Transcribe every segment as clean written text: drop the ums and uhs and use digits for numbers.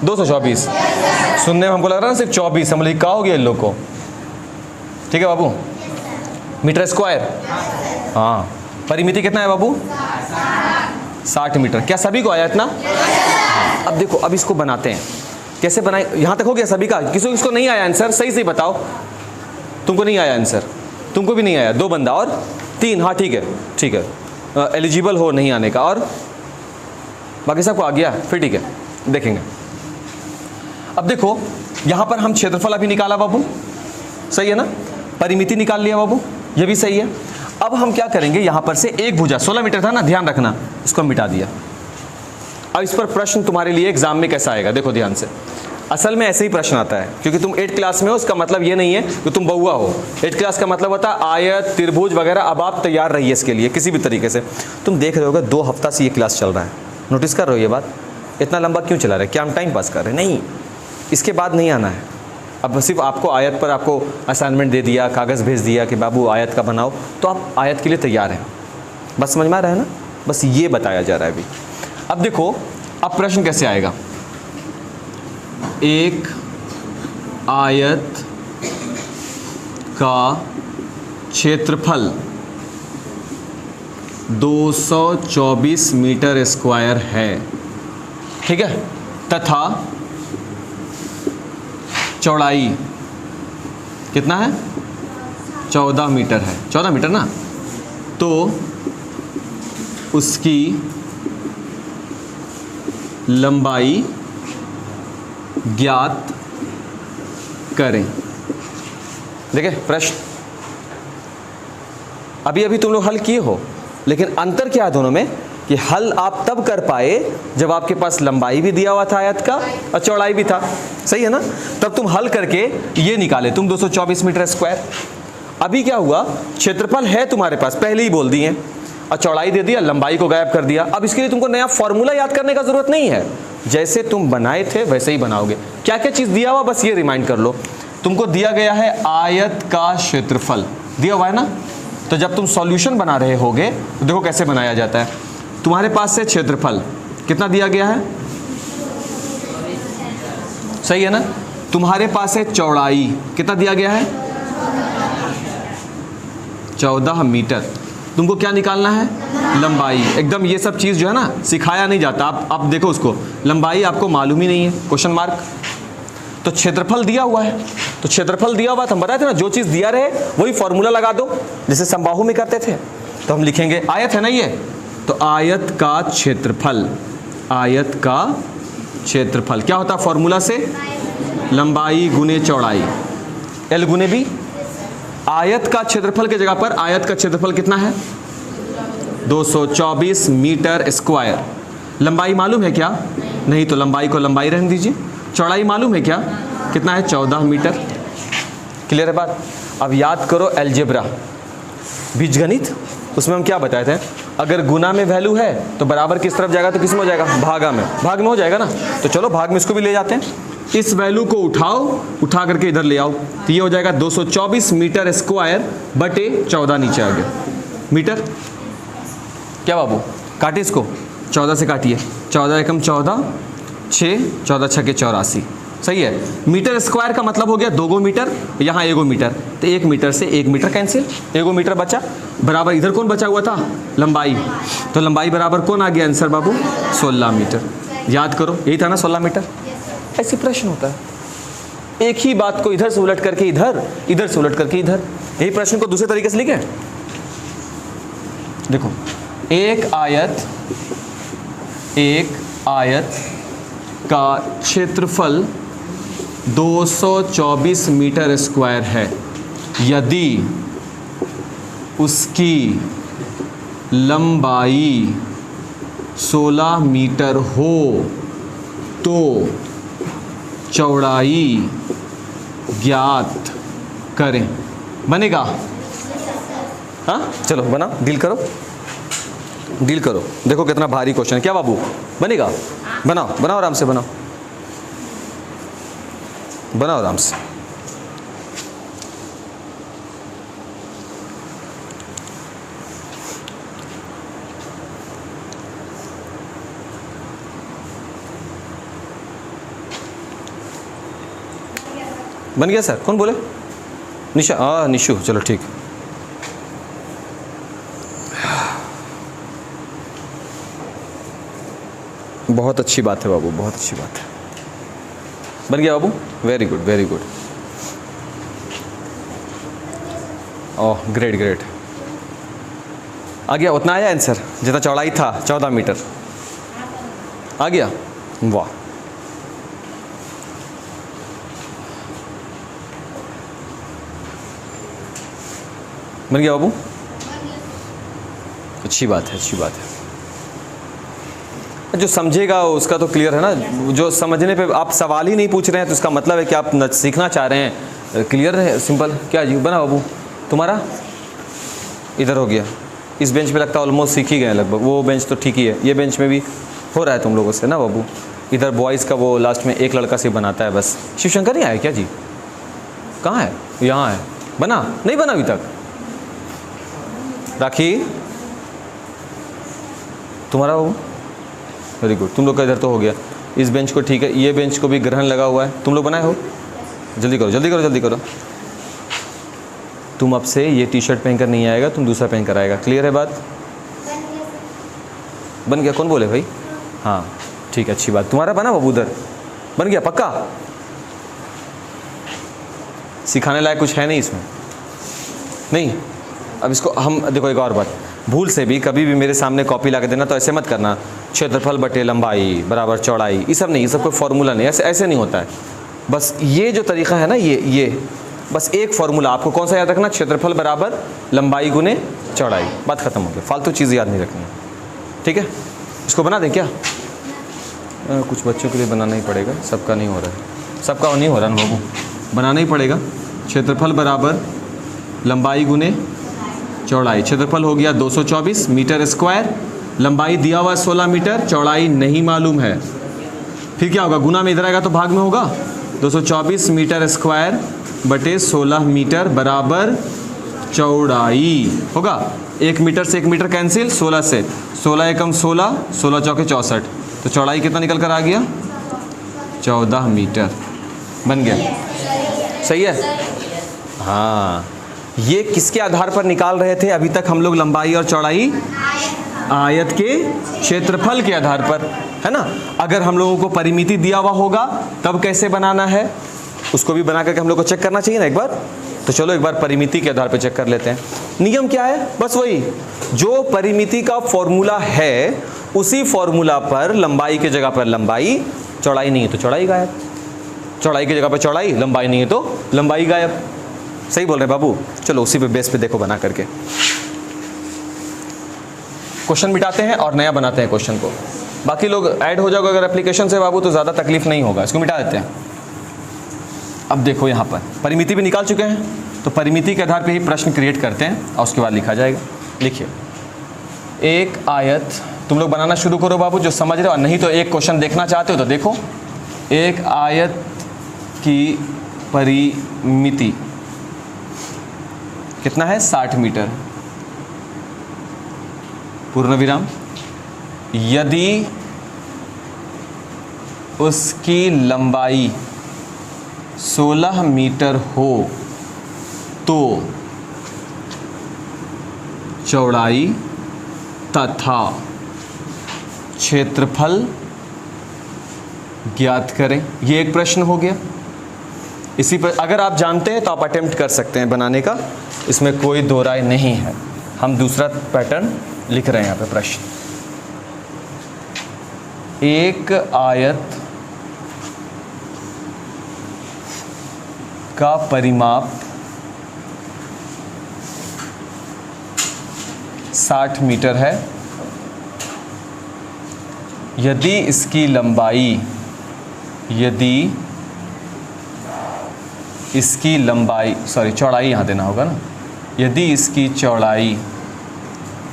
224। सुनने में हमको लग रहा है ना सिर्फ 24, हम लोग कहा हो गया इन लोग को। ठीक है बाबू, मीटर स्क्वायर। हाँ, परिमिति कितना है बाबू? 60 मीटर। क्या सभी को आया इतना? अब देखो, अब इसको बनाते हैं, कैसे बनाए? यहाँ तक हो गया सभी का? किसको नहीं आया आंसर? सही से बताओ। तुमको नहीं आया आंसर? तुमको भी नहीं आया? 2 बंदा और 3। हाँ ठीक है, ठीक है, एलिजिबल हो नहीं आने का। और बाकी सबको आ गया? फिर ठीक है, देखेंगे। अब देखो, यहाँ पर हम क्षेत्रफल अभी निकाला बाबू, सही है ना? परिमिति निकाल लिया बाबू, ये भी सही है। अब हम क्या करेंगे, यहाँ पर से एक भुजा 16 मीटर था ना, ध्यान रखना, इसको मिटा दिया। अब इस पर प्रश्न तुम्हारे लिए एग्जाम में कैसा आएगा, देखो ध्यान से। असल में ऐसे ही प्रश्न आता है, क्योंकि तुम 8 क्लास में हो, उसका मतलब ये नहीं है कि तुम बउआ हो। 8 क्लास का मतलब होता है आयत, त्रिभुज वगैरह। अब आप तैयार रहिए इसके लिए किसी भी तरीके से। तुम देख रहे होगे 2 हफ्ता से ये क्लास चल रहा है, नोटिस कर रहे हो ये बात? इतना लंबा क्यों चला रहे? क्या हम टाइम पास कर रहे हैं? नहीं, इसके बाद नहीं आना है। अब सिर्फ आपको आयत पर आपको असाइनमेंट दे दिया, कागज़ भेज दिया कि बाबू आयत का बनाओ, तो आप आयत के लिए तैयार हैं। बस समझ में आ रहा है ना? बस ये बताया जा रहा है अभी। अब देखो, अब प्रश्न कैसे आएगा। एक आयत का क्षेत्रफल 224 मीटर स्क्वायर है, ठीक है, तथा चौड़ाई कितना है? 14 मीटर है। 14 मीटर ना? तो उसकी लंबाई ज्ञात करें। देखिए प्रश्न अभी अभी तुम लोग हल किए हो, लेकिन अंतर क्या है दोनों में कि हल आप तब कर पाए जब आपके पास लंबाई भी दिया हुआ था आयत का और चौड़ाई भी था, सही है ना? तब तुम हल करके ये निकाले तुम 224 मीटर स्क्वायर। अभी क्या हुआ, क्षेत्रफल है तुम्हारे पास, पहले ही बोल दिए, और चौड़ाई दे दिया, लंबाई को गायब कर दिया। अब इसके लिए तुमको नया फॉर्मूला याद करने का जरूरत नहीं है, जैसे तुम बनाए थे वैसे ही बनाओगे। क्या क्या चीज दिया हुआ बस ये रिमाइंड कर लो। तुमको दिया गया है आयत का क्षेत्रफल, दिया हुआ है ना? तो जब तुम सॉल्यूशन बना रहे होगे तो देखो कैसे बनाया जाता है। तुम्हारे पास से क्षेत्रफल कितना दिया गया है, सही है ना? तुम्हारे पास है चौड़ाई, कितना दिया गया है? 14 मीटर। तुमको क्या निकालना है? लंबाई। एकदम ये सब चीज़ जो है ना सिखाया नहीं जाता। आप देखो उसको, लंबाई आपको मालूम ही नहीं है, क्वेश्चन मार्क। तो क्षेत्रफल दिया हुआ है, तो क्षेत्रफल दिया हुआ था, हम बताए थे ना, जो चीज़ दिया रहे वही फॉर्मूला लगा दो, जैसे समबाहु में करते थे। तो हम लिखेंगे आयत है ना ये, तो आयत का क्षेत्रफल, आयत का क्षेत्रफल क्या होता है फॉर्मूला से? लंबाई गुने चौड़ाई, एल गुने बी। आयत का क्षेत्रफल की जगह पर आयत का क्षेत्रफल कितना है? 224 मीटर स्क्वायर। लंबाई मालूम है क्या? नहीं, तो लंबाई को लंबाई रहने दीजिए। चौड़ाई मालूम है क्या? कितना है? 14 मीटर। क्लियर है बात? अब याद करो अलजेब्रा, बीजगणित, उसमें हम क्या बताए थे? अगर गुना में वैल्यू है तो बराबर किस तरफ जाएगा? तो किस में हो जाएगा? भागा में। भाग में हो जाएगा ना? तो चलो भाग में इसको भी ले जाते हैं। इस वैल्यू को उठाओ, उठा करके इधर ले आओ, तो ये हो जाएगा 224 मीटर स्क्वायर बटे 14 नीचे आ गया मीटर। क्या बाबू, काटे इसको, 14 से काटिए, 14 एकम 14, 6, 14 छके 84, सही है। मीटर स्क्वायर का मतलब हो गया 2 मीटर, यहाँ 1 मीटर, तो 1 मीटर से 1 मीटर कैंसिल, 1 मीटर बचा, बराबर इधर कौन बचा हुआ था? लंबाई। तो लंबाई बराबर कौन आ गया आंसर बाबू? 16 मीटर। याद करो, यही था ना 16 मीटर। ऐसी प्रश्न होता है, एक ही बात को इधर से उलट करके इधर, इधर से उलट करके इधर। यही प्रश्न को दूसरे तरीके से लिखे, देखो, एक आयत का क्षेत्रफल 224 मीटर स्क्वायर है, यदि उसकी लंबाई 16 मीटर हो तो चौड़ाई ज्ञात करें। बनेगा? हाँ चलो बनाओ, डील करो, डील करो। देखो कितना भारी क्वेश्चन है। क्या बाबू, बनेगा? बनाओ बनाओ, आराम से बनाओ, बनाओ आराम से। बन गया सर? कौन बोले? निशा, हाँ निशु, चलो ठीक। बहुत अच्छी बात है बाबू, बहुत अच्छी बात है। बन गया बाबू, very good very good. Oh great great, आ गया? उतना आया आंसर जितना चौड़ाई था 14 मीटर आ गया? वाह। बन गया बाबू? अच्छी बात है, अच्छी बात है। जो समझेगा उसका तो क्लियर है ना, जो समझने पे आप सवाल ही नहीं पूछ रहे हैं तो इसका मतलब है कि आप सीखना चाह रहे हैं। क्लियर है, सिंपल। क्या जी बना बाबू तुम्हारा? इधर हो गया। इस बेंच पे लगता है ऑलमोस्ट सीख ही गए लगभग, वो बेंच तो ठीक ही है, ये बेंच में भी हो रहा है तुम लोगों से ना बाबू। इधर बॉयज़ का वो लास्ट में एक लड़का से बनाता है बस। शिवशंकर नहीं आया क्या जी? कहाँ है? यहाँ है। बना नहीं? बना अभी तक? राखी तुम्हारा बाबू? Very good. तुम लोग का इधर तो हो गया। इस बेंच को ठीक है, ये बेंच को भी ग्रहण लगा हुआ है। तुम लोग बनाए हो? जल्दी करो जल्दी करो जल्दी करो। तुम अब से ये टी शर्ट पहनकर नहीं आएगा, तुम दूसरा पहन कर आएगा। क्लियर है बात? बन गया? कौन बोले भाई? हाँ ठीक है, अच्छी बात। तुम्हारा बना बाबू? उधर बन गया पक्का? सिखाने लायक कुछ है नहीं इसमें? नहीं। अब इसको हम देखो, एक और बात, भूल से भी कभी भी मेरे सामने कॉपी ला के देना तो ऐसे मत करना क्षेत्रफल बटे लंबाई बराबर चौड़ाई, ये सब नहीं, ये सब कोई फॉर्मूला नहीं, ऐसे ऐसे नहीं होता है। बस ये जो तरीका है ना, ये बस एक फॉर्मूला आपको कौन सा याद रखना? क्षेत्रफल बराबर लंबाई गुने चौड़ाई, बात खत्म हो गई। फालतू चीज़ याद नहीं रखनी है, ठीक है? इसको बना दें क्या? कुछ बच्चों के लिए बनाना ही पड़ेगा, सबका नहीं हो रहा है, सबका नहीं हो रहा ना बाबू, बनाना ही पड़ेगा। क्षेत्रफल बराबर लंबाई गुने चौड़ाई। क्षेत्रफल हो गया 224 मीटर स्क्वायर, लंबाई दिया हुआ 16 मीटर, चौड़ाई नहीं मालूम है। फिर क्या होगा? गुना में इधर आएगा तो भाग में होगा। 224 मीटर स्क्वायर बटे 16 मीटर बराबर चौड़ाई होगा। 1 मीटर से 1 मीटर कैंसिल, 16 से 16 एकम 16, 16 चौके 64, तो चौड़ाई कितना निकल कर आ गया? 14 मीटर। बन गया? सही है? हाँ। ये किसके आधार पर निकाल रहे थे अभी तक हम लोग? लंबाई और चौड़ाई आयत के क्षेत्रफल के आधार पर, है ना? अगर हम लोगों को परिमिति दिया हुआ होगा तब कैसे बनाना है उसको भी बना करके हम लोग को चेक करना चाहिए ना एक बार। तो चलो एक बार परिमिति के आधार पर चेक कर लेते हैं। नियम क्या है? बस वही, जो परिमिति का फॉर्मूला है उसी फॉर्मूला पर लंबाई की जगह पर लंबाई, चौड़ाई नहीं है तो चौड़ाई गायब, चौड़ाई की जगह पर चौड़ाई, लंबाई नहीं है तो लंबाई गायब। सही बोल रहे बाबू? चलो उसी पे बेस पे देखो बना करके। क्वेश्चन मिटाते हैं और नया बनाते हैं क्वेश्चन को। बाकी लोग ऐड हो जाओगे अगर एप्लीकेशन से बाबू तो ज़्यादा तकलीफ नहीं होगा। इसको मिटा देते हैं। अब देखो यहाँ पर परिमिति भी निकाल चुके हैं, तो परिमिति के आधार पे ही प्रश्न क्रिएट करते हैं और उसके बाद लिखा जाएगा। लिखिए, एक आयत, तुम लोग बनाना शुरू करो बाबू जो समझ रहे हो, नहीं तो एक क्वेश्चन देखना चाहते हो तो देखो। एक आयत की परिमिति कितना है? 60 मीटर, पूर्ण विराम। यदि उसकी लंबाई 16 मीटर हो तो चौड़ाई तथा क्षेत्रफल ज्ञात करें। ये एक प्रश्न हो गया। इसी पर अगर आप जानते हैं तो आप अटेम्प्ट कर सकते हैं बनाने का, इसमें कोई दो राय नहीं है। हम दूसरा पैटर्न लिख रहे हैं यहाँ पे। प्रश्न, एक आयत का परिमाप 60 मीटर है। यदि इसकी लंबाई, चौड़ाई यहाँ देना होगा ना। यदि इसकी चौड़ाई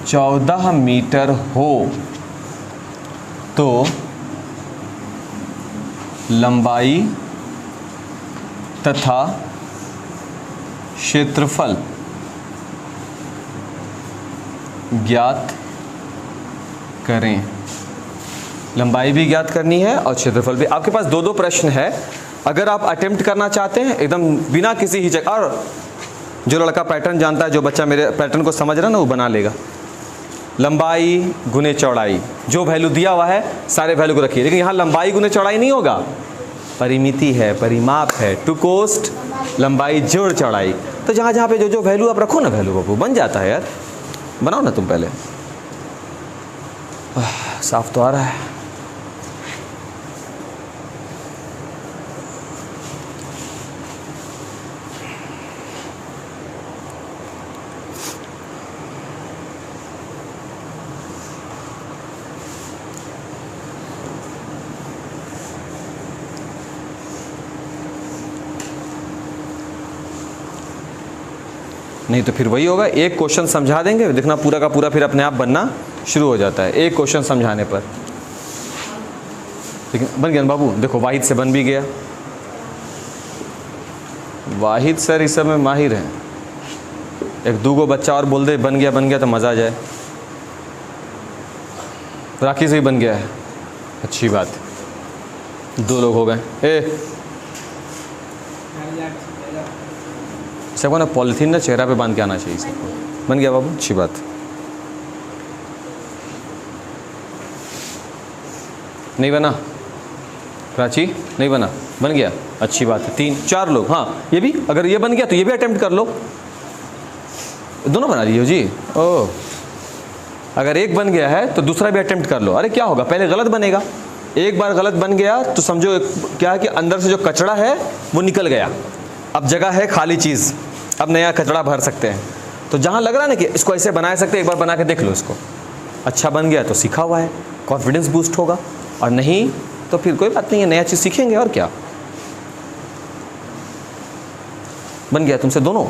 14 मीटर हो तो लंबाई तथा क्षेत्रफल ज्ञात करें। लंबाई भी ज्ञात करनी है और क्षेत्रफल भी। आपके पास दो प्रश्न है, अगर आप अटेम्प्ट करना चाहते हैं एकदम बिना किसी हिचक, और जो लड़का पैटर्न जानता है, जो बच्चा मेरे पैटर्न को समझ रहा है ना, वो बना लेगा। लंबाई गुने चौड़ाई, जो वैल्यू दिया हुआ है सारे वैल्यू को रखिए, लेकिन यहाँ लंबाई गुने चौड़ाई नहीं होगा, परिमिति है, परिमाप है, टू कोस्ट लंबाई जोड़ चौड़ाई। तो जहाँ जहाँ पे जो जो वैल्यू आप रखो ना, वैल्यू बाबू बन जाता है यार। बनाओ ना तुम पहले। साफ तो आ रहा है। नहीं तो फिर वही होगा, एक क्वेश्चन समझा देंगे, देखना पूरा का पूरा फिर अपने आप बनना शुरू हो जाता है एक क्वेश्चन समझाने पर। लेकिन बन गया ना बाबू, देखो वाहिद से बन भी गया। वाहिद सर इस सब में माहिर हैं। एक दो गो बच्चा और बोल दे बन गया तो मज़ा आ जाए। राखी से ही बन गया है, अच्छी बात, 2 लोग हो गए। सबको ना पॉलिथीन ना चेहरा पे बांध के आना चाहिए सबको। बन गया बाबू, अच्छी बात। नहीं बना कराची, नहीं बना, बन गया, अच्छी बात है। 3-4 लोग, हाँ ये भी, अगर ये बन गया तो ये भी अटेम्प्ट कर लो। दोनों बना लिए हो जी। ओह, अगर एक बन गया है तो दूसरा भी अटेम्प्ट कर लो। अरे क्या होगा, पहले गलत बनेगा, एक बार गलत बन गया तो समझो क्या है कि अंदर से जो कचरा है वो निकल गया, अब जगह है खाली चीज़, अब नया कचरा भर सकते हैं। तो जहाँ लग रहा है ना कि इसको ऐसे बना सकते हैं, एक बार बना के देख लो इसको, अच्छा बन गया तो सीखा हुआ है, कॉन्फिडेंस बूस्ट होगा, और नहीं तो फिर कोई बात नहीं है, नया चीज़ सीखेंगे और क्या। बन गया तुमसे दोनों।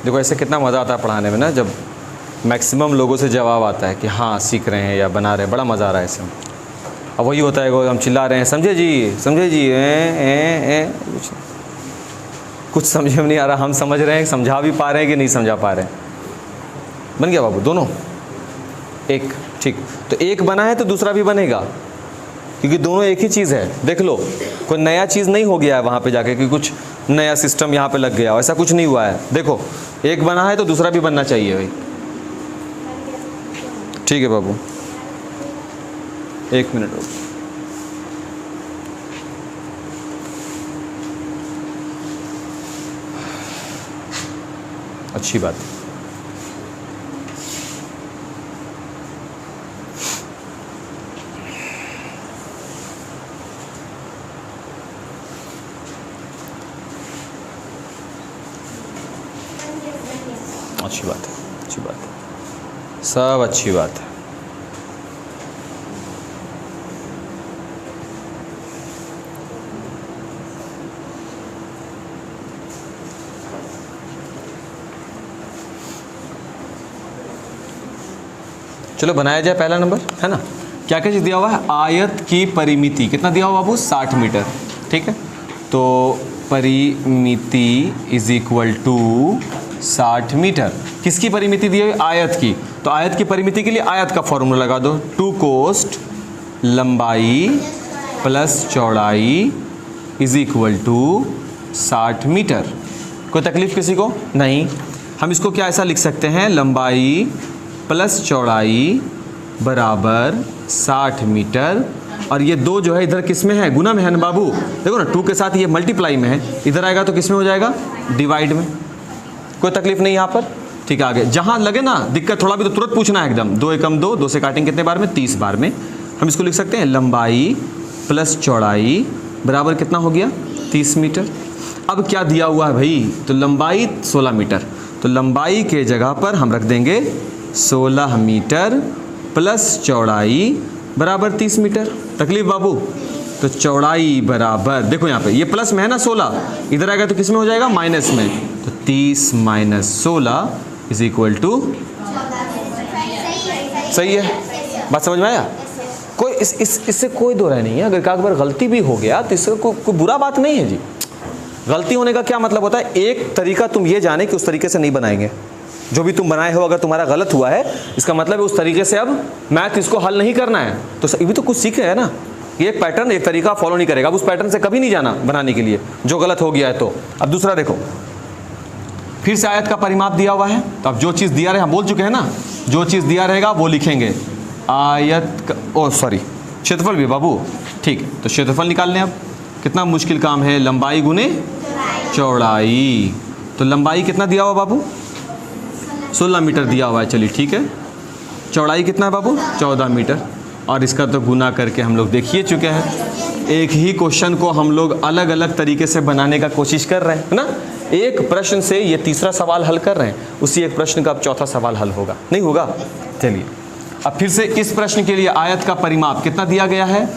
देखो ऐसे कितना मज़ा आता है पढ़ाने में ना, जब मैक्सिमम लोगों से जवाब आता है कि हाँ सीख रहे हैं या बना रहे हैं, बड़ा मज़ा आ रहा है ऐसे। अब वही होता है, हम चिल्ला रहे हैं समझे जी, कुछ समझ में नहीं आ रहा, हम समझ रहे हैं, समझा भी पा रहे हैं कि नहीं समझा पा रहे हैं। बन गया बाबू दोनों, एक, ठीक। तो एक बना है तो दूसरा भी बनेगा, क्योंकि दोनों एक ही चीज़ है। देख लो, कोई नया चीज़ नहीं हो गया है वहाँ पे जाके कि कुछ नया सिस्टम यहाँ पे लग गया, ऐसा कुछ नहीं हुआ है। देखो एक बना है तो दूसरा भी बनना चाहिए भाई। ठीक है बाबू, 1 मिनट रुको। अच्छी बात, अच्छी बात है, अच्छी बात है, सब अच्छी बात है। चलो बनाया जाए पहला नंबर, है ना। क्या क्या चीज़ दिया हुआ है, आयत की परिमिति कितना दिया हुआ बाबू, 60 मीटर। ठीक है, तो परिमिति इज इक्वल टू 60 मीटर। किसकी परिमिति दी है, आयत की। तो आयत की परिमिति के लिए आयत का फॉर्मूला लगा दो, 2 कोस्ट लंबाई प्लस चौड़ाई इज इक्वल टू 60 मीटर। कोई तकलीफ किसी को नहीं। हम इसको क्या ऐसा लिख सकते हैं, लंबाई प्लस चौड़ाई बराबर 60 मीटर। और ये 2 जो है इधर किस में है, गुना में है ना बाबू। देखो ना 2 के साथ ये मल्टीप्लाई में है, इधर आएगा तो किस में हो जाएगा, डिवाइड में। कोई तकलीफ नहीं यहाँ पर। ठीक है, आगे जहाँ लगे ना दिक्कत थोड़ा भी तो तुरंत पूछना है एकदम। 2 एकम 2, 2 से काटेंगे कितने बार में, 30 बार में। हम इसको लिख सकते हैं लंबाई प्लस चौड़ाई बराबर कितना हो गया, 30 मीटर। अब क्या दिया हुआ है भाई, तो लंबाई 16 मीटर, तो लंबाई के जगह पर हम रख देंगे 16 मीटर प्लस चौड़ाई बराबर 30 मीटर। तकलीफ बाबू, तो चौड़ाई बराबर, देखो यहाँ पे ये प्लस में है ना 16, इधर आएगा तो किस में हो जाएगा, माइनस में। तो 30 माइनस 16 इज इक्वल टू, सही है, बात समझ में आया। कोई इससे कोई दो राय नहीं है। अगर एक बार गलती भी हो गया तो इससे कोई बुरा बात नहीं है जी। गलती होने का क्या मतलब होता है, एक तरीका तुम ये जाने कि उस तरीके से नहीं बनाएंगे। जो भी तुम बनाए हो अगर तुम्हारा गलत हुआ है, इसका मतलब है उस तरीके से अब मैथ इसको हल नहीं करना है। तो ये भी तो कुछ सीख रहे हैं ना, ये एक पैटर्न, एक तरीका फॉलो नहीं करेगा, अब उस पैटर्न से कभी नहीं जाना बनाने के लिए जो गलत हो गया है। तो अब दूसरा देखो, फिर से आयत का परिमाप दिया हुआ है। तो अब जो चीज़ दिया रहे, हम बोल चुके हैं ना, जो चीज़ दिया रहेगा वो लिखेंगे। आयत का, ओ सॉरी, क्षेत्रफल भी बाबू, ठीक। तो क्षेत्रफल निकाल लें। अब कितना मुश्किल काम है, लंबाई गुने चौड़ाई। तो लंबाई कितना दिया हुआ बाबू, 16 मीटर दिया हुआ है, चलिए ठीक है। चौड़ाई कितना है बाबू, 14 मीटर। और इसका तो गुना करके हम लोग देखिए चुके हैं। एक ही क्वेश्चन को हम लोग अलग अलग तरीके से बनाने का कोशिश कर रहे हैं ना। एक प्रश्न से ये तीसरा सवाल हल कर रहे हैं, उसी एक प्रश्न का अब चौथा सवाल हल होगा, नहीं होगा। चलिए अब फिर से इस प्रश्न के लिए आयत का परिमाप कितना दिया गया है,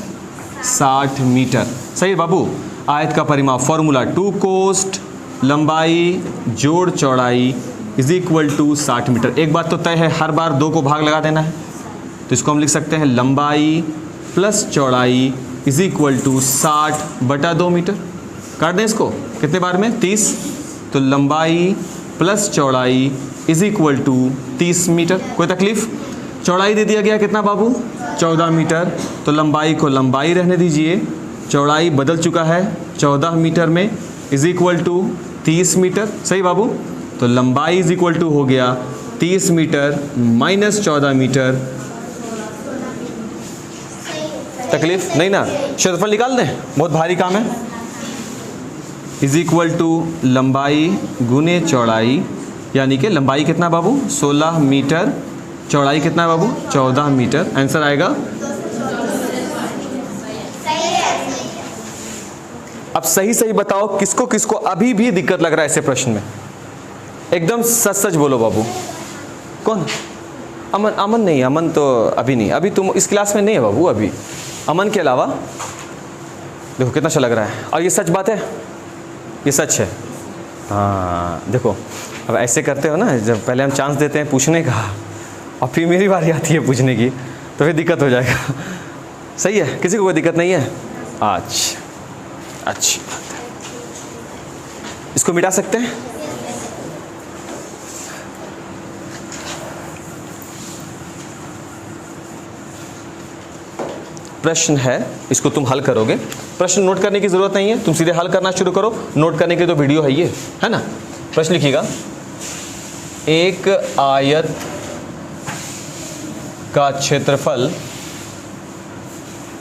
60 मीटर। सही है बाबू। आयत का परिमाप फॉर्मूला 2 कोस्ट लंबाई जोड़ चौड़ाई इज इक्वल टू 60 मीटर। एक बात तो तय है, हर बार 2 को भाग लगा देना है। तो इसको हम लिख सकते हैं लंबाई प्लस चौड़ाई इज इक्वल टू 60/2 मीटर। काट दें इसको, कितने बार में, 30। तो लंबाई प्लस चौड़ाई इज इक्वल टू 30 मीटर। कोई तकलीफ, चौड़ाई दे दिया गया कितना बाबू, 14 मीटर। तो लंबाई को लंबाई रहने दीजिए, चौड़ाई बदल चुका है 14 मीटर में, इज इक्वल टू 30 मीटर। सही बाबू। तो लंबाई इज इक्वल टू हो गया 30 मीटर माइनस 14 मीटर। तकलीफ नहीं ना, क्षेत्रफल निकाल दें, बहुत भारी काम है। इज इक्वल टू लंबाई गुने चौड़ाई, यानी कि लंबाई कितना बाबू 16 मीटर, चौड़ाई कितना है बाबू 14 मीटर। आंसर आएगा। अब सही सही बताओ किसको किसको अभी भी दिक्कत लग रहा है ऐसे प्रश्न में, एकदम सच सच बोलो बाबू। कौन, अमन? अमन नहीं, अमन तो अभी नहीं, अभी तुम इस क्लास में नहीं है बाबू। अभी अमन के अलावा देखो कितना अच्छा लग रहा है। और ये सच बात है, ये सच है। हाँ देखो, अब ऐसे करते हो ना, जब पहले हम चांस देते हैं पूछने का और फिर मेरी बारी आती है पूछने की, तो फिर दिक्कत हो जाएगा। सही है, किसी को कोई दिक्कत नहीं है आज? अच्छी बात है। इसको मिटा सकते हैं? प्रश्न है, इसको तुम हल करोगे। प्रश्न नोट करने की ज़रूरत नहीं है, तुम सीधे हल करना शुरू करो। नोट करने की तो वीडियो है ये, है ना। प्रश्न लिखिएगा, एक आयत का क्षेत्रफल,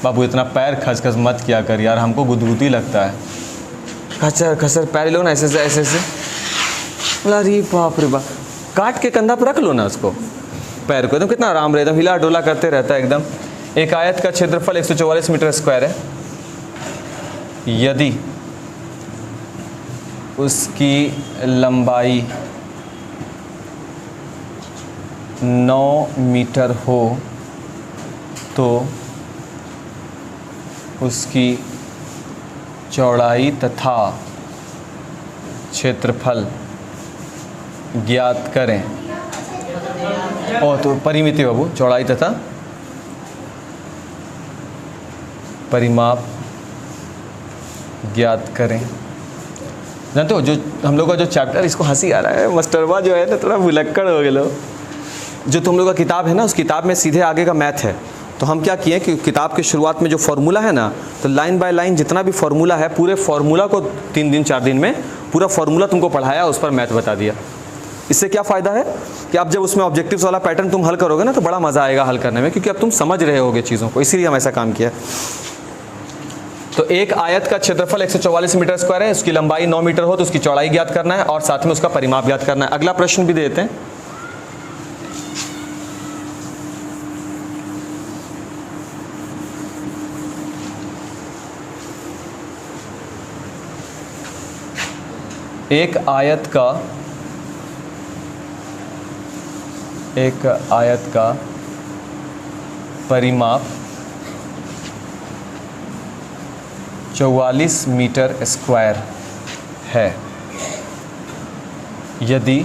बाबू इतना पैर खसखस मत किया कर यार, हमको गुदगुदी लगता है। खसर खसर पैर लो ना, ऐसे से ऐसे से, अरे बाप रे बाप, काट के कंधा पर रख लो ना उसको, पैर को, एकदम कितना आराम रहता है, हिला डोला करते रहता है एकदम। एक आयत का क्षेत्रफल 144 मीटर स्क्वायर है। यदि उसकी लंबाई 9 मीटर हो तो उसकी चौड़ाई तथा क्षेत्रफल ज्ञात करें। ओ तो परिमिति बाबू, चौड़ाई तथा परिमाप ज्ञात करें। जानते हो जो हम लोग का जो चैप्टर, इसको हंसी आ रहा है, मास्टरवा जो है ना थोड़ा भुलक्कड़ हो गए लोग। जो तुम लोग का किताब है ना, उस किताब में सीधे आगे का मैथ है। तो हम क्या किए कि किताब के शुरुआत में जो फार्मूला है ना, तो लाइन बाय लाइन जितना भी फार्मूला है, पूरे फार्मूला को 3 दिन 4 दिन में पूरा फार्मूला तुमको पढ़ाया, उस पर मैथ बता दिया। इससे क्या फ़ायदा है कि अब जब उसमें ऑब्जेक्टिव्स वाला पैटर्न तुम हल करोगे ना, तो बड़ा मज़ा आएगा हल करने में, क्योंकि अब तुम समझ रहे होगे चीज़ों को, इसीलिए हम ऐसा काम किया। तो एक आयत का क्षेत्रफल 144 मीटर स्क्वायर है, उसकी लंबाई 9 मीटर हो तो उसकी चौड़ाई ज्ञात करना है और साथ में उसका परिमाप ज्ञात करना है। अगला प्रश्न भी देते हैं। एक आयत का परिमाप 44 मीटर स्क्वायर है। यदि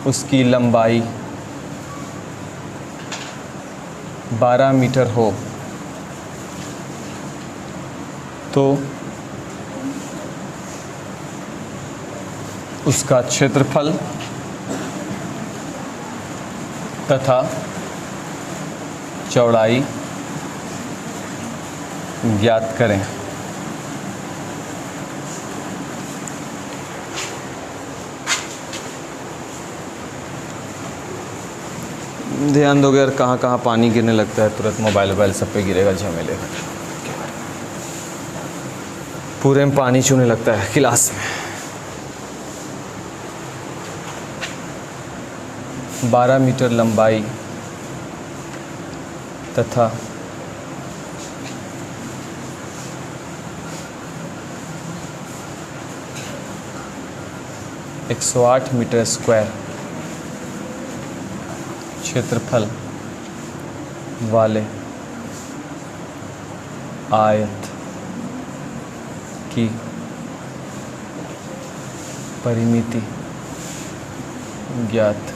उसकी लंबाई 12 मीटर हो तो उसका क्षेत्रफल तथा चौड़ाई ज्ञात करें। ध्यान दोगे यार, कहाँ कहाँ पानी गिरने लगता है तुरंत मोबाइल वोबाइल सब पे गिरेगा झमेले। पूरे में पानी चूने लगता है क्लास में। 12 मीटर लंबाई तथा 108 मीटर स्क्वायर क्षेत्रफल वाले आयत की परिमिति ज्ञात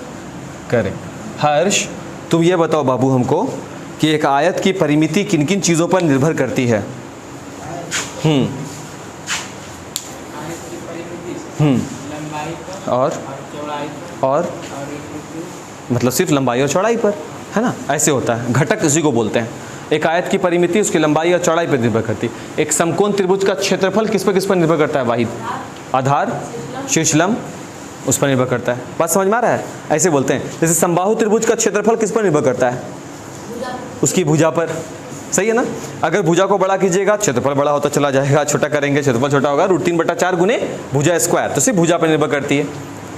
करें। हर्ष, तुम ये बताओ बाबू हमको कि एक आयत की परिमिति किन किन चीज़ों पर निर्भर करती है? और मतलब सिर्फ लंबाई और चौड़ाई पर, है ना? ऐसे होता है, घटक इसी को बोलते हैं। एक आयत की परिमिति उसकी लंबाई और चौड़ाई पर निर्भर करती है। एक समकोण त्रिभुज का क्षेत्रफल किस पर निर्भर करता है? वाहिद, आधार, शीर्षलंब, उस पर निर्भर करता है। बात समझ में आ रहा है? ऐसे बोलते हैं। जैसे समबाहु त्रिभुज का क्षेत्रफल किस पर निर्भर करता है? उसकी भुजा पर। सही है ना? अगर भुजा को बड़ा कीजिएगा क्षेत्रफल बड़ा होता चला जाएगा, छोटा करेंगे क्षेत्रफल छोटा होगा। √3/4 गुने भुजा स्क्वायर, तो सिर्फ भुजा पर निर्भर करती है।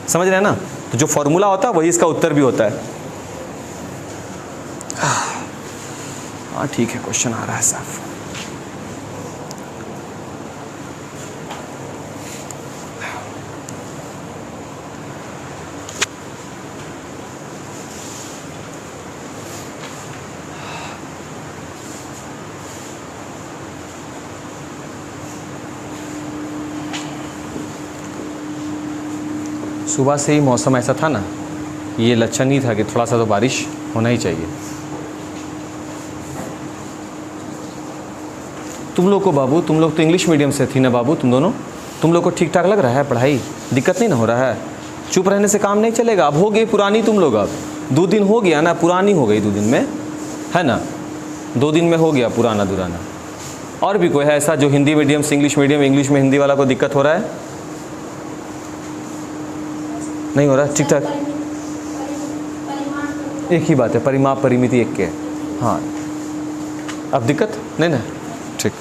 समझ रहे हैं ना? तो जो फॉर्मूला होता है वही इसका उत्तर भी होता है। हाँ ठीक है, क्वेश्चन आ रहा है साफ। सुबह से ही मौसम ऐसा था ना, ये लक्षण ही था कि थोड़ा सा तो बारिश होना ही चाहिए। तुम लोग को बाबू, तुम लोग तो इंग्लिश मीडियम से थी ना बाबू, तुम दोनों, तुम लोग को ठीक ठाक लग रहा है पढ़ाई? दिक्कत नहीं ना हो रहा है? चुप रहने से काम नहीं चलेगा। अब हो गई पुरानी तुम लोग, अब 2 दिन हो गया ना, पुरानी हो गई 2 दिन में, है ना? 2 दिन में हो गया पुराना दुराना। और भी कोई है ऐसा जो हिंदी मीडियम से इंग्लिश मीडियम, इंग्लिश में हिंदी वाला को दिक्कत हो रहा है? नहीं हो रहा? ठीक ठाक एक ही बात है, परिमाप परिमिति एक के। हाँ, अब दिक्कत नहीं ना? ठीक,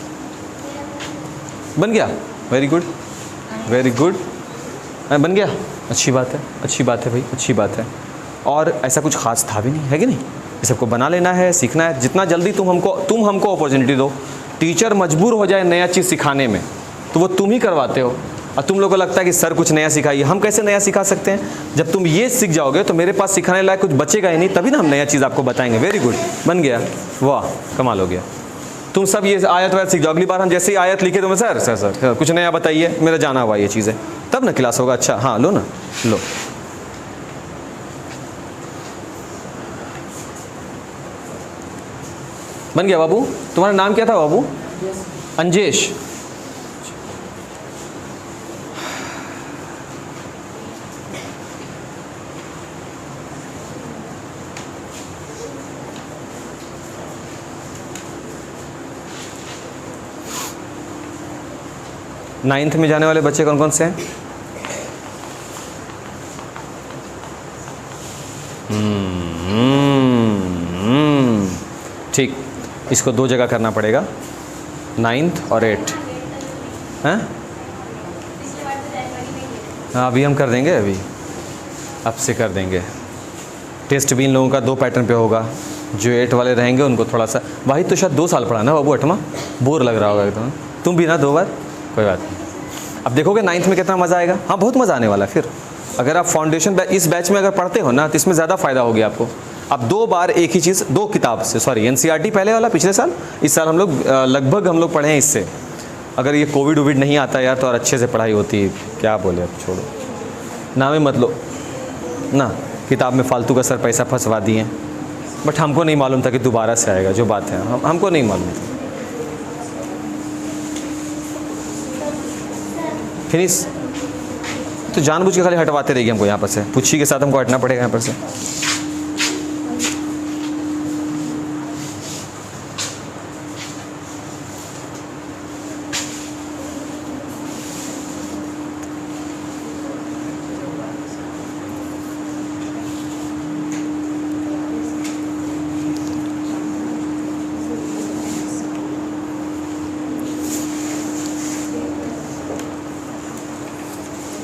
बन गया। वेरी गुड, वेरी गुड, बन गया। अच्छी बात है, अच्छी बात है भाई, अच्छी बात है। और ऐसा कुछ खास था भी नहीं, है कि नहीं? ये सबको बना लेना है, सीखना है। जितना जल्दी तुम हमको अपॉर्चुनिटी दो। टीचर मजबूर हो जाए नया चीज़ सिखाने में तो वो तुम ही करवाते हो, और तुम लोगों को लगता है कि सर कुछ नया सिखाइए। हम कैसे नया सिखा सकते हैं? जब तुम ये सीख जाओगे तो मेरे पास सिखाने लायक कुछ बचेगा ही नहीं, तभी ना हम नया चीज़ आपको बताएंगे। वेरी गुड, बन गया, वाह कमाल हो गया। तुम सब ये आयत वायत सीख जाओ। अगली बार हम जैसे ही आयत लिखे तो मैं सर कुछ नया बताइए, मेरा जाना हुआ ये चीज़ें, तब ना क्लास होगा। अच्छा हाँ, लो ना, लो। बन गया बाबू। तुम्हारा नाम क्या था बाबू? अंजेश। नाइन्थ में जाने वाले बच्चे कौन कौन से हैं? ठीक, इसको 2 जगह करना पड़ेगा, 9th और 8th। हैं? हाँ अभी हम कर देंगे, अभी अब से कर देंगे। टेस्ट भी इन लोगों का 2 पैटर्न पे होगा। जो 8 वाले रहेंगे उनको थोड़ा सा, वही तो शायद 2 साल पढ़ा ना बाबू, 8वां बोर लग रहा होगा एकदम। तुम भी ना 2 बार, कोई बात नहीं। अब देखोगे 9th में कितना मज़ा आएगा। हाँ बहुत मज़ा आने वाला है। फिर अगर आप फाउंडेशन इस बैच में अगर पढ़ते हो ना तो इसमें ज़्यादा फ़ायदा हो गया आपको। अब 2 बार एक ही चीज़ 2 किताब से, सॉरी NCERT पहले वाला पिछले साल, इस साल हम लोग लगभग हम लोग पढ़े हैं इससे। अगर ये कोविड वोविड नहीं आता यार तो और अच्छे से पढ़ाई होती। क्या बोले, अब छोड़ो, नाम ही मत लो ना, किताब में फालतू का सर पैसा फंसवा दिए। बट हमको नहीं मालूम था कि दोबारा से आएगा, जो बात है हमको नहीं मालूम था। फिनिश। तो जानबूझ के खाली हटवाते रहिए हमको यहाँ पर से, पुच्छी के साथ हमको हटना पड़ेगा यहाँ पर से।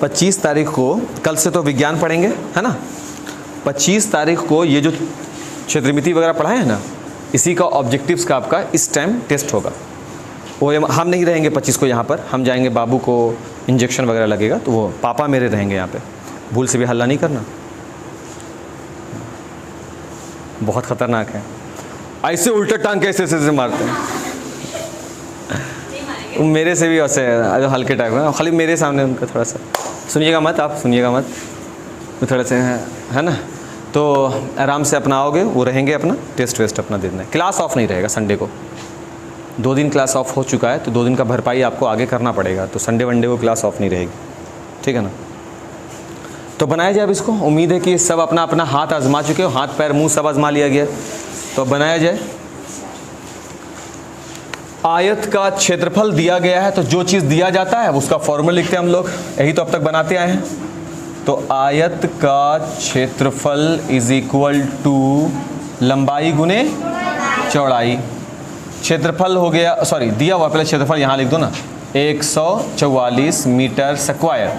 पच्चीस तारीख को, कल से तो विज्ञान पढ़ेंगे है ना, 25 तारीख को ये जो क्षेत्रमिति वगैरह पढ़ाए हैं ना, इसी का ऑब्जेक्टिव्स का आपका इस टाइम टेस्ट होगा। वो हम नहीं रहेंगे 25 को यहाँ पर, हम जाएंगे, बाबू को इंजेक्शन वगैरह लगेगा तो वो पापा मेरे रहेंगे यहाँ पे। भूल से भी हल्ला नहीं करना, बहुत ख़तरनाक है। ऐसे उल्टे टांग कैसे ऐसे मारते हैं, मेरे से भी ऐसे हल्के टाइप है, खाली मेरे सामने उनका थोड़ा सा सुनिएगा मत, आप सुनिएगा मत, वो थोड़ा से है ना। तो आराम से अपना आओगे, वो रहेंगे, अपना टेस्ट वेस्ट अपना दे देना। क्लास ऑफ नहीं रहेगा संडे को, 2 दिन क्लास ऑफ हो चुका है, तो 2 दिन का भरपाई आपको आगे करना पड़ेगा, तो संडे वनडे को क्लास ऑफ नहीं रहेगी, ठीक है ना। तो बनाया जाए अब इसको। उम्मीद है कि सब अपना अपना हाथ आजमा चुके हो, हाथ पैर मुंह सब आजमा लिया गया, तो बनाया जाए। आयत का क्षेत्रफल दिया गया है, तो जो चीज़ दिया जाता है उसका फॉर्मूला लिखते हैं हम लोग, यही तो अब तक बनाते आए हैं। तो आयत का क्षेत्रफल इज इक्वल टू लंबाई गुने चौड़ाई। क्षेत्रफल हो गया, सॉरी दिया हुआ, पहले क्षेत्रफल यहाँ लिख दो ना, 144 मीटर स्क्वायर।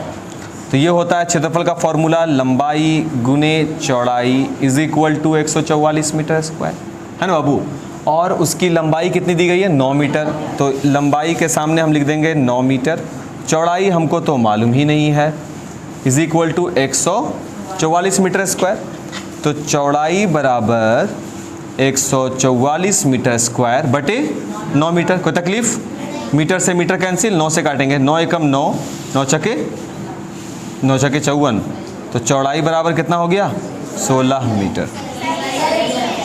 तो ये होता है क्षेत्रफल का फॉर्मूला, लंबाई गुने चौड़ाई is equal to 144 meter square, है ना बाबू। और उसकी लंबाई कितनी दी गई है, 9 मीटर, तो लंबाई के सामने हम लिख देंगे 9 मीटर। चौड़ाई हमको तो मालूम ही नहीं है, is equal to 144 meter square. तो चौड़ाई बराबर 144 मीटर स्क्वायर बटे 9 मीटर। कोई तकलीफ, मीटर से मीटर कैंसिल, 9 से काटेंगे, 9 एकम 9, 9 छके 54, तो चौड़ाई बराबर कितना हो गया, 16 मीटर।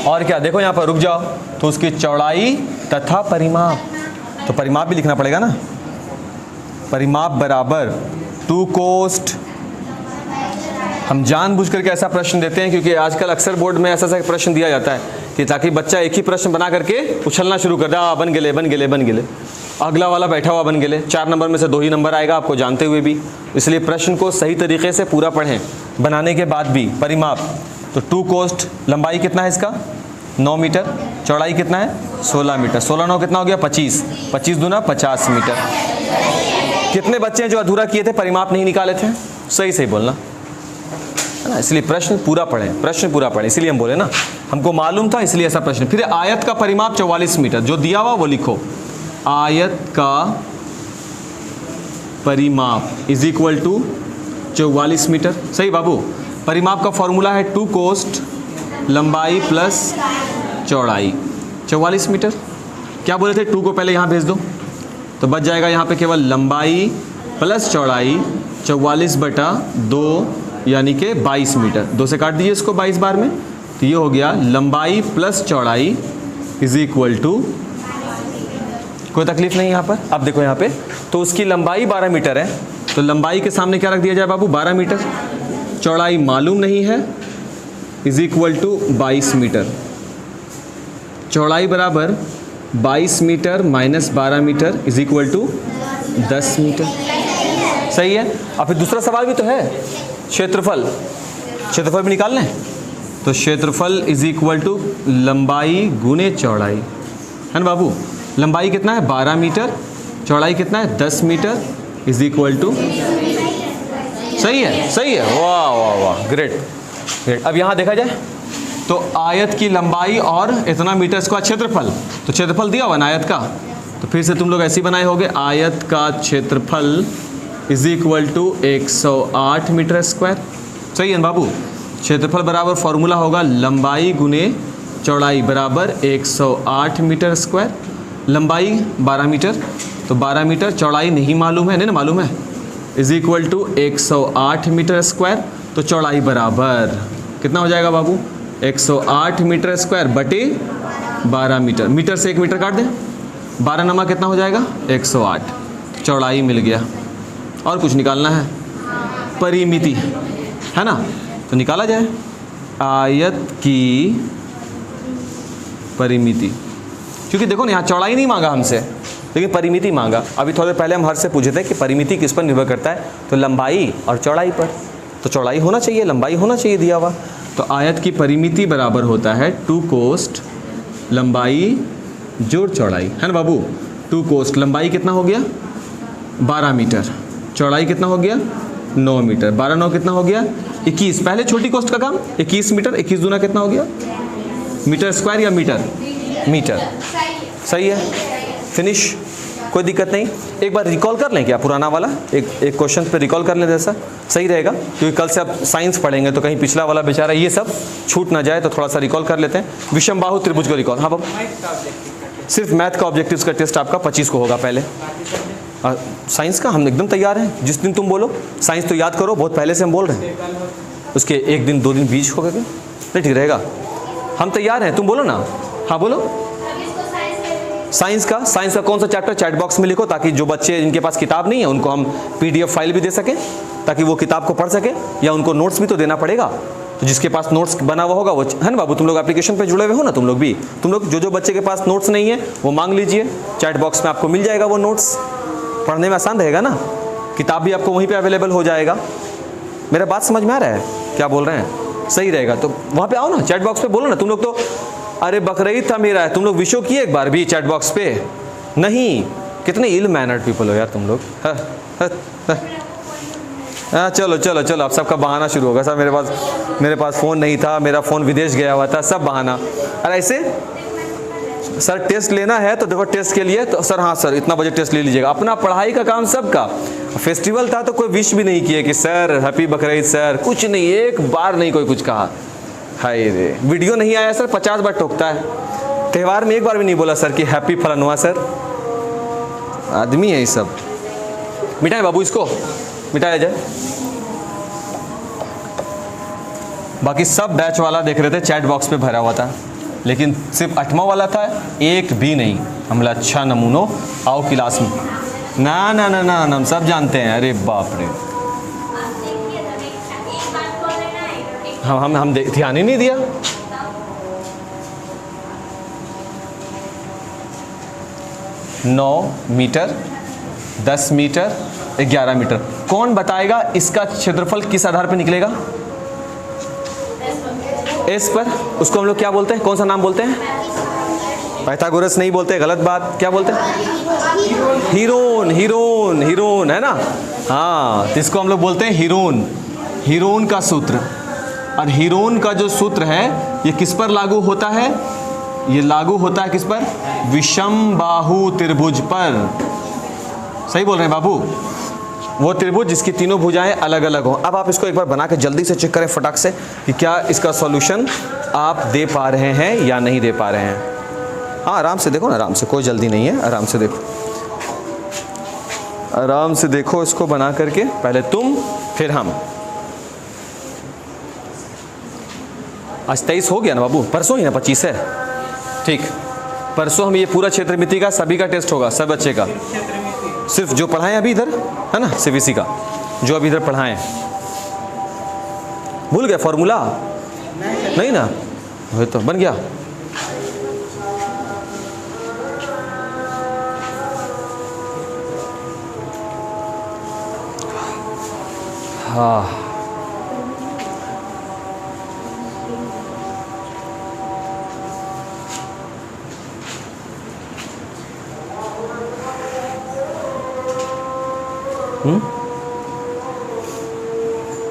और क्या, देखो यहाँ पर रुक जाओ, तो उसकी चौड़ाई तथा परिमाप, तो परिमाप भी लिखना पड़ेगा ना। परिमाप बराबर 2 कोस्ट। हम जानबूझ करके ऐसा प्रश्न देते हैं क्योंकि आजकल अक्सर बोर्ड में ऐसा प्रश्न दिया जाता है कि ताकि बच्चा एक ही प्रश्न बना करके उछलना शुरू कर दे, बन गेले बन गेले बन गेले, अगला वाला बैठा हुआ बन गेले। 4 नंबर में से 2 ही नंबर आएगा आपको जानते हुए भी, इसलिए प्रश्न को सही तरीके से पूरा पढ़ें बनाने के बाद भी। परिमाप, तो 2 कोस्ट, लंबाई कितना है इसका 9 मीटर, चौड़ाई कितना है 16 मीटर, 16 9 कितना हो गया 25, 25 दूना 50 मीटर। कितने बच्चे हैं जो अधूरा किए थे, परिमाप नहीं निकाले थे, सही सही बोलना है ना। इसलिए प्रश्न पूरा पढ़ें, प्रश्न पूरा पढ़ें, इसलिए हम बोले ना, हमको मालूम था इसलिए ऐसा प्रश्न। फिर आयत का परिमाप 44 मीटर, जो दिया हुआ वो लिखो, आयत का परिमाप इज इक्वल टू 44 मीटर। सही बाबू, परिमाप का फॉर्मूला है 2 कोस्ट लंबाई प्लस चौड़ाई 44 मीटर। क्या बोले थे, 2 को पहले यहाँ भेज दो, तो बच जाएगा यहाँ पे केवल लंबाई प्लस चौड़ाई 44 बटा 2 यानी कि 22 मीटर। 2 से काट दीजिए इसको 22 बार में, तो ये हो गया लंबाई प्लस चौड़ाई इज इक्वल टू, कोई तकलीफ नहीं यहाँ पर। अब देखो यहाँ पे, तो उसकी लंबाई 12 मीटर है, तो लंबाई के सामने क्या रख दिया जाए बाबू, 12 मीटर। चौड़ाई मालूम नहीं है, इज इक्वल टू 22 मीटर। चौड़ाई बराबर 22 meter minus 12 meter is equal to 10 meter. सही है। अब फिर दूसरा सवाल भी तो है, क्षेत्रफल, क्षेत्रफल भी निकालना है, तो क्षेत्रफल इज इक्वल टू लंबाई गुने चौड़ाई, है ना बाबू। लंबाई कितना है 12 मीटर, चौड़ाई कितना है 10 मीटर इज इक्वल टू, सही है, सही है, वाह वाह वाह, ग्रेट ग्रेट। अब यहाँ देखा जाए तो आयत की लंबाई और इतना मीटर स्क्वायर क्षेत्रफल, तो क्षेत्रफल दिया हुआ ना आयत का, तो फिर से तुम लोग ऐसे ही बनाए होगे, आयत का क्षेत्रफल is equal to 108 meter square. सही है ना बाबू। क्षेत्रफल बराबर फॉर्मूला होगा लंबाई गुने चौड़ाई बराबर 108 मीटर स्क्वायर। लंबाई 12 मीटर, तो 12 मीटर, चौड़ाई नहीं मालूम है, नहीं ना मालूम है, is equal to 108 meter square. तो चौड़ाई बराबर कितना हो जाएगा बाबू, 108 मीटर स्क्वायर बटे 12 मीटर। मीटर से 1 मीटर काट दें, 12 नमा कितना हो जाएगा 108। चौड़ाई मिल गया। और कुछ निकालना है, परिमिति है ना, तो निकाला जाए। आयत की परिमिति, क्योंकि देखो ना यहाँ चौड़ाई नहीं मांगा हमसे, लेकिन परिमिति मांगा। अभी थोड़े पहले हम हर से पूछे थे कि परिमिति किस पर निर्भर करता है, तो लंबाई और चौड़ाई पर। तो चौड़ाई होना चाहिए, लंबाई होना चाहिए दिया हुआ। तो आयत की परिमिति बराबर होता है 2 कोस्ट लंबाई जोड़ चौड़ाई, है ना बाबू। 2 कोस्ट लंबाई कितना हो गया 12 मीटर, चौड़ाई कितना हो गया 9 मीटर। 12 9 कितना हो गया 21। पहले छोटी कोस्ट का काम 21 मीटर, 21 दूना कितना हो गया मीटर स्क्वायर या मीटर, मीटर। सही है, फिनिश, कोई दिक्कत नहीं। एक बार रिकॉल कर लें क्या पुराना वाला, एक क्वेश्चन पे रिकॉल कर लें, जैसा सही रहेगा, क्योंकि कल से आप साइंस पढ़ेंगे तो कहीं पिछला वाला बेचारा ये सब छूट ना जाए, तो थोड़ा सा रिकॉल कर लेते हैं। विषमबाहु त्रिभुज को रिकॉल। हाँ बाबू, सिर्फ मैथ का ऑब्जेक्टिव्स का टेस्ट आपका 25 को होगा पहले। साइंस का हम एकदम तैयार हैं, जिस दिन तुम बोलो साइंस तो याद करो, बहुत पहले से हम बोल रहे हैं, उसके 1 दिन 2 दिन बीच होगा क्या, नहीं ठीक रहेगा। हम तैयार हैं, तुम बोलो ना। हाँ बोलो। साइंस का कौन सा चैप्टर, चैट बॉक्स में लिखो, ताकि जो बच्चे जिनके पास किताब नहीं है उनको हम PDF फाइल भी दे सकें, ताकि वो किताब को पढ़ सके, या उनको नोट्स भी तो देना पड़ेगा। तो जिसके पास नोट्स बना हुआ होगा वो, है ना बाबू, तुम लोग एप्लीकेशन पे जुड़े हुए हो ना, तुम लोग भी, तुम लोग जो बच्चे के पास नोट्स नहीं है वो मांग लीजिए, चैट बॉक्स में आपको मिल जाएगा वो नोट्स, पढ़ने में आसान रहेगा ना। किताब भी आपको वहीं पे अवेलेबल हो जाएगा। मेरा बात समझ में आ रहा है क्या बोल रहे हैं, सही रहेगा। तो वहाँ पे आओ ना, चैट बॉक्स पे बोलो ना। तुम लोग तो अरे बकरीद था मेरा, तुम लोग विशो किए एक बार भी चैट बॉक्स पे नहीं? कितने इल मैनर्ड पीपल हो यार तुम लोग। चलो चलो चलो, अब सबका बहाना शुरू होगा। सर मेरे पास फ़ोन नहीं था, मेरा फ़ोन विदेश गया हुआ था, सब बहाना। अरे ऐसे सर टेस्ट लेना है तो देखो, टेस्ट के लिए तो सर हाँ सर इतना बजे टेस्ट ले लीजिएगा। अपना पढ़ाई का काम सबका। फेस्टिवल था तो कोई विश भी नहीं किए कि सर हैप्पी बकरीद सर, कुछ नहीं, एक बार नहीं कोई कुछ कहा। हाय रे, वीडियो नहीं आया सर 50 बार टोकता है। त्यौहार में एक बार भी नहीं बोला सर कि हैप्पी फलानुआ सर। आदमी है ये सब। मिटाए बाबू, इसको मिटाया जाए। बाकी सब बैच वाला देख रहे थे चैट बॉक्स पे भरा हुआ था, लेकिन सिर्फ 8वां वाला था, एक भी नहीं। हमला अच्छा नमूनो आओ क्लास में। ना ना ना ना, हम सब जानते हैं। अरे बाप रे, हम ध्यान ही नहीं दिया। नौ मीटर, 10 मीटर, 11 मीटर। कौन बताएगा इसका क्षेत्रफल किस आधार पर निकलेगा? एस पर। उसको हम लोग क्या बोलते हैं, कौन सा नाम बोलते हैं? पाइथागोरस नहीं बोलते, गलत बात। क्या बोलते हैं? हीरोन। हीरोन, हीरोन है ना। हाँ, तो इसको हम लोग बोलते हैं हीरोन। हीरोन का सूत्र। और हीरोन का जो सूत्र है ये किस पर लागू होता है? ये लागू होता है किस पर? विषमबाहु त्रिभुज पर। सही बोल रहे हैं बाबू। वो त्रिभुज जिसकी तीनों भुजाएं अलग अलग हो। अब आप इसको एक बार बना के जल्दी से चेक करें फटाक से कि क्या इसका सॉल्यूशन आप दे पा रहे हैं या नहीं दे पा रहे हैं। हाँ आराम से देखो ना, आराम से, कोई जल्दी नहीं है, आराम से देखो, आराम से देखो इसको बना करके। पहले तुम फिर हम। आज 23 हो गया ना बाबू, परसों ही ना 25 है। ठीक, परसों हम ये पूरा क्षेत्रमिति का सभी का टेस्ट होगा, सब बच्चे का। सिर्फ जो पढ़ाएं अभी इधर है ना, सिर्फ इसी का जो अभी इधर पढ़ाएं। भूल गए फॉर्मूला? नहीं ना, वही तो बन गया। हाँ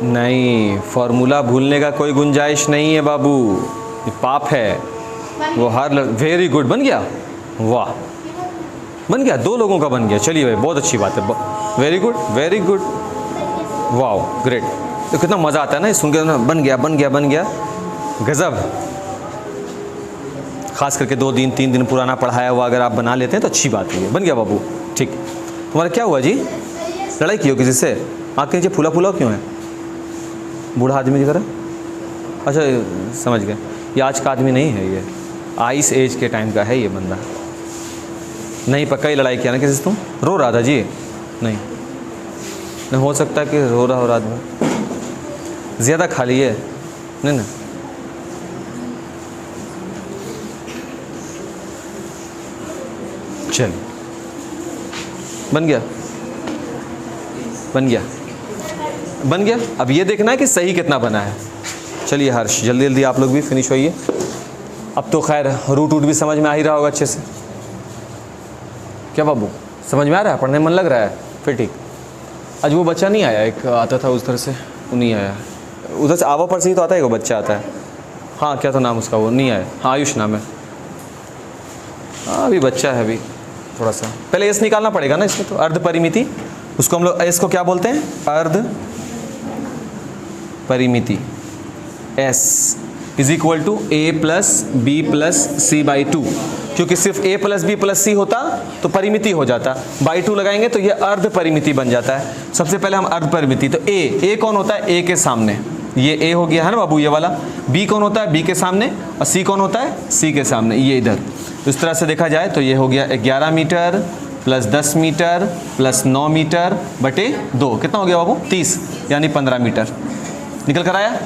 नहीं, फॉर्मूला भूलने का कोई गुंजाइश नहीं है बाबू, ये पाप है। वो वेरी गुड, बन गया, वाह बन गया, 2 लोगों का बन गया। चलिए भाई, बहुत अच्छी बात है, वेरी गुड वेरी गुड, वाह ग्रेट। तो कितना मज़ा आता है ना सुन के ना, बन गया बन गया बन गया, गज़ब। खास करके 2 दिन 3 दिन पुराना पढ़ाया हुआ अगर आप बना लेते हैं तो अच्छी बात है। बन गया बाबू, ठीक। तुम्हारा क्या हुआ जी, लड़ाई की हो किसी से? आँख के नीचे फूला फूला क्यों है? बूढ़ा आदमी की तरह? अच्छा समझ गए। ये आज का आदमी नहीं है, ये आइस एज के टाइम का है ये बंदा। नहीं पक्का ही लड़ाई किया ना किसी से तुम? रो रहा था जी? नहीं, नहीं हो सकता कि रो रहा हो रहा आदमी, ज़्यादा खा लिए नहीं ना। चल बन गया, बन गया, बन गया। अब ये देखना है कि सही कितना बना है। चलिए हर्ष जल्दी जल्दी आप लोग भी फिनिश होइए। अब तो खैर रूट भी समझ में आ ही रहा होगा अच्छे से। क्या बाबू समझ में आ रहा है? पढ़ने में मन लग रहा है? फिर ठीक। आज वो बच्चा नहीं आया, एक आता था उस तरह से, वो नहीं आया। उधर से आवा पर से ही तो आता है, वो बच्चा आता है। हाँ क्या था नाम उसका? वो नहीं आया। हाँ आयुष नाम है। हाँ अभी बच्चा है, अभी थोड़ा सा। पहले एस निकालना पड़ेगा ना इसमें, तो अर्ध परिमिति, उसको हम लोग एस को क्या बोलते हैं? अर्ध परिमिति। S is equal to A plus B plus C by 2, क्योंकि सिर्फ a plus B plus C होता तो परिमिति हो जाता, बाई 2 लगाएंगे तो ये अर्ध परिमिति बन जाता है। सबसे पहले हम अर्ध परिमिति, तो a कौन होता है? a के सामने, ये a हो गया है ना बाबू ये वाला। b कौन होता है? b के सामने। और c कौन होता है? c के सामने, ये इधर। इस तरह से देखा जाए तो ये हो गया 11 meter plus 10 meter plus 9 meter बटे 2, कितना हो गया बाबू? 30, यानी 15 मीटर। निकल कर आया?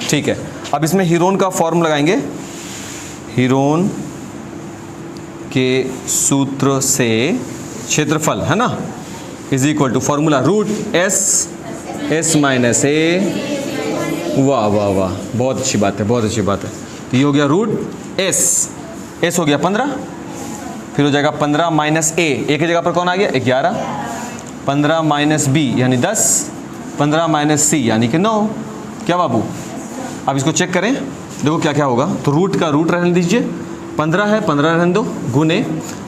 ठीक है। अब इसमें हीरोन का फॉर्म लगाएंगे। हीरोन के सूत्र से क्षेत्रफल है ना, is equal to formula root S minus A. वाह वाह वाह, बहुत अच्छी बात है, बहुत अच्छी बात है। तो ये हो गया रूट एस हो गया 15, फिर हो जाएगा 15 माइनस ए की जगह पर कौन आ गया? 11, 15 माइनस बी यानी 10, 15 माइनस सी यानी कि 9। क्या बाबू? अब इसको चेक करें, देखो क्या क्या होगा। तो रूट का रूट रहने दीजिए, 15 है 15 रहने दो, गुने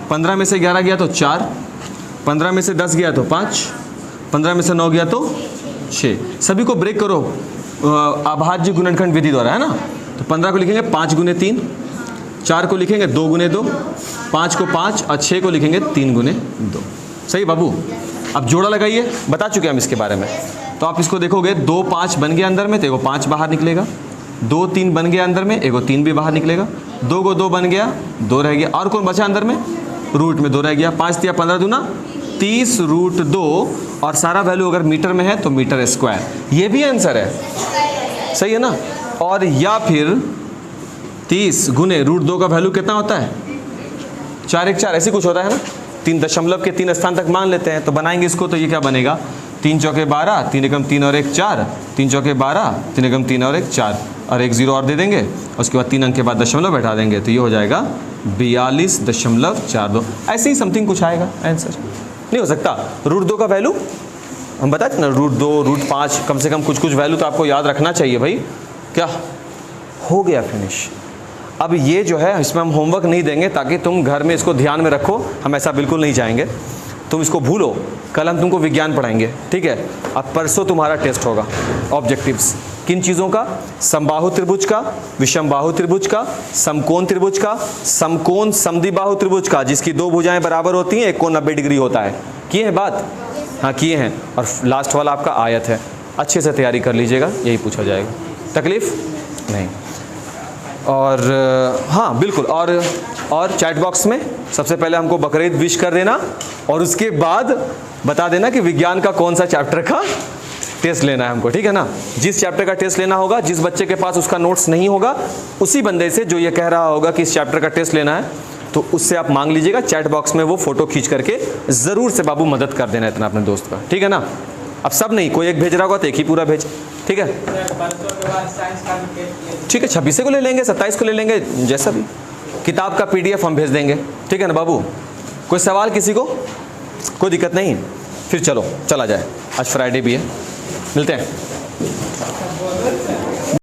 15 में से 11 गया तो 4, 15 में से 10 गया तो 5, 15 में से 9 गया तो 6। सभी को ब्रेक करो अभाज्य गुणनखंड विधि द्वारा, है ना। तो 15 को लिखेंगे 5 गुने 3, 4 को लिखेंगे 2 गुने 2, 5 को 5 और 6 को लिखेंगे 3 गुने 2। सही बाबू? अब जोड़ा लगाइए, बता चुके हम इसके बारे में। तो आप इसको देखोगे, 2 5 बन गया अंदर में तो एगो 5 बाहर निकलेगा, 2 3 बन गया अंदर में, एगो 3 भी बाहर निकलेगा, 2 को 2 बन गया, 2 रह गया, और कौन बचा अंदर में? रूट में 2 रह गया। 5 या 15 दूना 30 रूट 2, और सारा वैल्यू अगर मीटर में है तो मीटर स्क्वायर। ये भी आंसर है, सही है ना। और या फिर 30 गुने रूट 2 का वैल्यू कितना होता है? 4 1 4 ऐसे कुछ होता है ना। 3 दशमलव के 3 स्थान तक मान लेते हैं, तो बनाएंगे इसको। तो ये क्या बनेगा? 3 चौके 12, 3 एकम 3 और 1 4, 3 चौके 12, 3 एकम 3 और 1 4, और 1 0 और दे देंगे। उसके बाद 3 अंक के बाद दशमलव बैठा देंगे, तो ये हो जाएगा 42.42। ऐसे ही समथिंग कुछ आएगा आंसर। नहीं हो सकता? रूट 2 का वैल्यू हम बताते ना, रूट 2 रूट 5, कम से कम कुछ कुछ वैल्यू तो आपको याद रखना चाहिए भाई। क्या हो गया? फिनिश। अब ये जो है इसमें हम होमवर्क नहीं देंगे, ताकि तुम घर में इसको ध्यान में रखो। हम ऐसा बिल्कुल नहीं चाहेंगे, तुम इसको भूलो। कल हम तुमको विज्ञान पढ़ाएंगे, ठीक है। अब परसों तुम्हारा टेस्ट होगा ऑब्जेक्टिव्स। किन चीज़ों का? समबाहु त्रिभुज का, विषमबाहु त्रिभुज का, समकोण त्रिभुज का, समकोण समद्विबाहु त्रिभुज का, जिसकी 2 भुजाएं बराबर होती हैं, एक कोण 90 डिग्री होता है। किए हैं बात? हाँ किए हैं। और लास्ट वाला आपका आयत है। अच्छे से तैयारी कर लीजिएगा, यही पूछा जाएगा, तकलीफ नहीं। और हाँ बिल्कुल, और चैट बॉक्स में सबसे पहले हमको बकरीद विश कर देना, और उसके बाद बता देना कि विज्ञान का कौन सा चैप्टर का टेस्ट लेना है हमको, ठीक है ना। जिस चैप्टर का टेस्ट लेना होगा, जिस बच्चे के पास उसका नोट्स नहीं होगा, उसी बंदे से जो ये कह रहा होगा कि इस चैप्टर का टेस्ट लेना है, तो उससे आप मांग लीजिएगा। चैट बॉक्स में वो फोटो खींच करके ज़रूर से बाबू मदद कर देना इतना अपने दोस्त का, ठीक है ना। अब सब नहीं, कोई एक भेज रहा होगा तो एक ही पूरा भेज, ठीक है। ठीक है, 26 को ले लेंगे, 27 को ले लेंगे, जैसा भी। किताब का PDF हम भेज देंगे, ठीक है ना बाबू। कोई सवाल किसी को? कोई दिक्कत नहीं? फिर चलो चला जाए, आज फ्राइडे भी है, मिलते हैं।